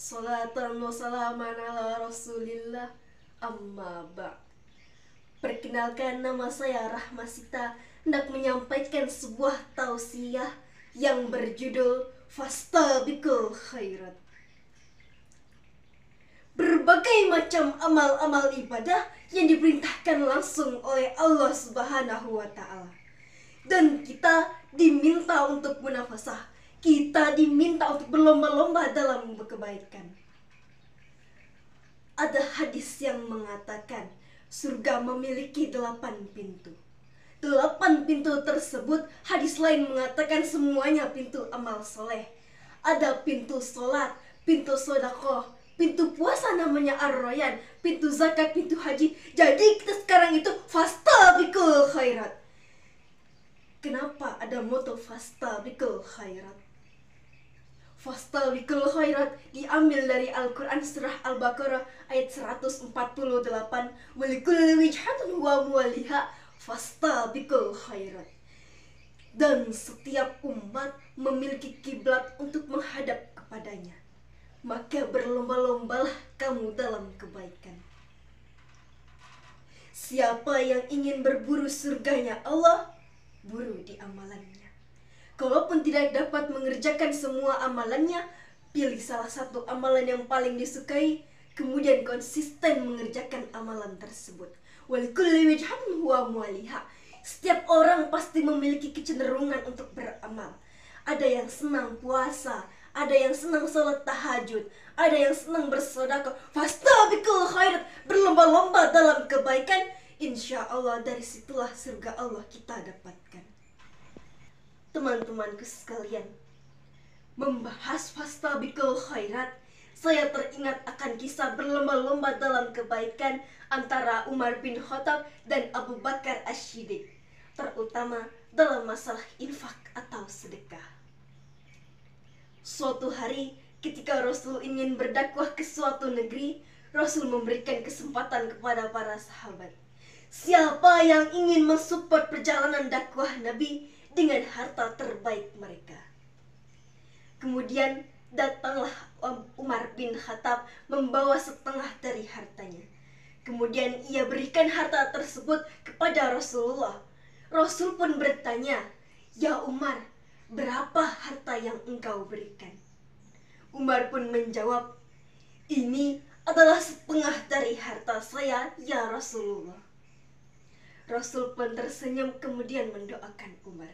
Salatan wa salaman ala rasulillah, amma ba'. Perkenalkan, nama saya Rahmasita, hendak menyampaikan sebuah tausiah yang berjudul Fastabiqul Khairat. Berbagai macam amal-amal ibadah yang diperintahkan langsung oleh Allah Subhanahu wa Ta'ala. Dan kita diminta untuk munafasah, kita diminta untuk berlomba-lomba dalam kebaikan. Ada hadis yang mengatakan surga memiliki 8 pintu. 8 pintu tersebut, hadis lain mengatakan semuanya pintu amal soleh. Ada pintu sholat, pintu sedekah, pintu puasa namanya Ar-Rayyan, pintu zakat, pintu haji. Jadi kita sekarang itu fastabiqul khairat. Kenapa ada moto fastabiqul khairat? Fastabiqul khairat diambil dari Al-Quran surah Al-Baqarah ayat 148. Walikulli wijhatun huwa muwalliha fastabiqul khairat. Dan setiap umat memiliki kiblat untuk menghadap kepadanya. Maka berlomba-lombalah kamu dalam kebaikan. Siapa yang ingin berburu surganya Allah, buru di amalannya. Kalaupun tidak dapat mengerjakan semua amalannya, pilih salah satu amalan yang paling disukai, kemudian konsisten mengerjakan amalan tersebut. Walikulli wijhatun huwa muwalliha. Setiap orang pasti memiliki kecenderungan untuk beramal. Ada yang senang puasa, ada yang senang salat tahajud, ada yang senang bersedekah. Fastabiqul khairat, berlomba-lomba dalam kebaikan. Insya Allah dari situlah surga Allah kita dapatkan. Teman-temanku sekalian, membahas fastabiqul khairat, saya teringat akan kisah berlomba-lomba dalam kebaikan antara Umar bin Khattab dan Abu Bakar As-Siddiq, terutama dalam masalah infak atau sedekah. Suatu hari ketika Rasul ingin berdakwah ke suatu negeri, Rasul memberikan kesempatan kepada para sahabat. Siapa yang ingin mensupport perjalanan dakwah Nabi dengan harta terbaik mereka? Kemudian datanglah Umar bin Khattab membawa setengah dari hartanya. Kemudian ia berikan harta tersebut kepada Rasulullah. Rasul pun bertanya, "Ya Umar, berapa harta yang engkau berikan?" Umar pun menjawab, "Ini adalah setengah dari harta saya, ya Rasulullah." Rasul pun tersenyum kemudian mendoakan Umar.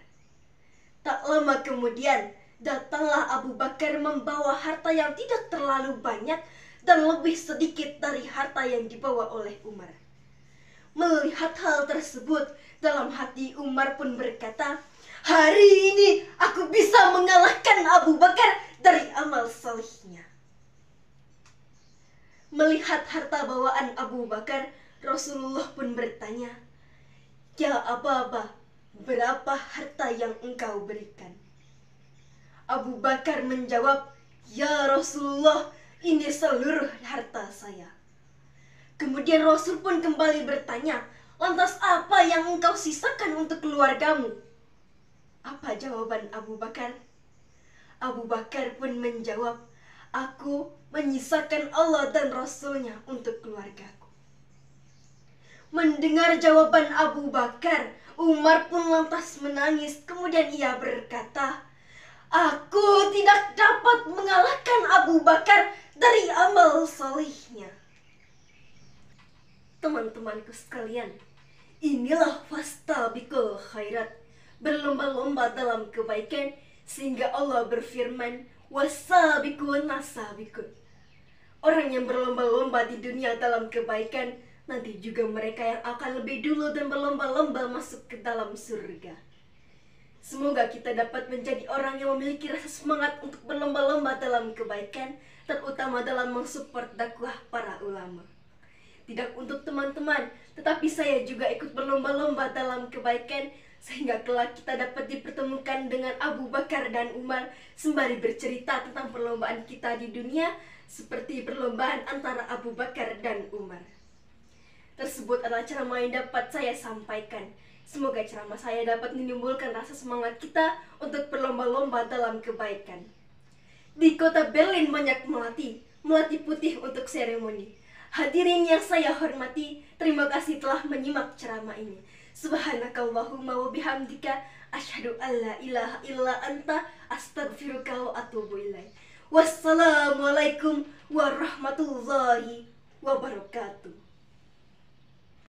Tak lama kemudian, datanglah Abu Bakar membawa harta yang tidak terlalu banyak dan lebih sedikit dari harta yang dibawa oleh Umar. Melihat hal tersebut, dalam hati Umar pun berkata, "Hari ini aku bisa mengalahkan Abu Bakar dari amal salihnya." Melihat harta bawaan Abu Bakar, Rasulullah pun bertanya, "Ya Aba-Aba, berapa harta yang engkau berikan?" Abu Bakar menjawab, "Ya Rasulullah, ini seluruh harta saya." Kemudian Rasul pun kembali bertanya, "Lantas apa yang engkau sisakan untuk keluargamu?" Apa jawaban Abu Bakar? Abu Bakar pun menjawab, "Aku menyisakan Allah dan Rasulnya untuk keluargaku." Mendengar jawaban Abu Bakar, Umar pun lantas menangis. Kemudian ia berkata, "Aku tidak dapat mengalahkan Abu Bakar dari amal salihnya." Teman-temanku sekalian, inilah fastabiqul khairat, berlomba-lomba dalam kebaikan, sehingga Allah berfirman, "Wasabiqun nasabiqun." Orang yang berlomba-lomba di dunia dalam kebaikan, nanti juga mereka yang akan lebih dulu dan berlomba-lomba masuk ke dalam surga. Semoga kita dapat menjadi orang yang memiliki rasa semangat untuk berlomba-lomba dalam kebaikan, terutama dalam mensupport dakwah para ulama. Tidak untuk teman-teman, tetapi saya juga ikut berlomba-lomba dalam kebaikan, sehingga kelak kita dapat dipertemukan dengan Abu Bakar dan Umar sembari bercerita tentang perlombaan kita di dunia, seperti perlombaan antara Abu Bakar dan Umar. Tersebut adalah ceramah yang dapat saya sampaikan. Semoga ceramah saya dapat menimbulkan rasa semangat kita untuk berlomba-lomba dalam kebaikan. Di kota Berlin banyak melati, melati putih untuk seremoni. Hadirin yang saya hormati, terima kasih telah menyimak ceramah ini. Subhanakallahumma wa bihamdika asyhadu alla ilaha illa anta astaghfiruka wa atubu ilaik. Wassalamualaikum warahmatullahi wabarakatuh.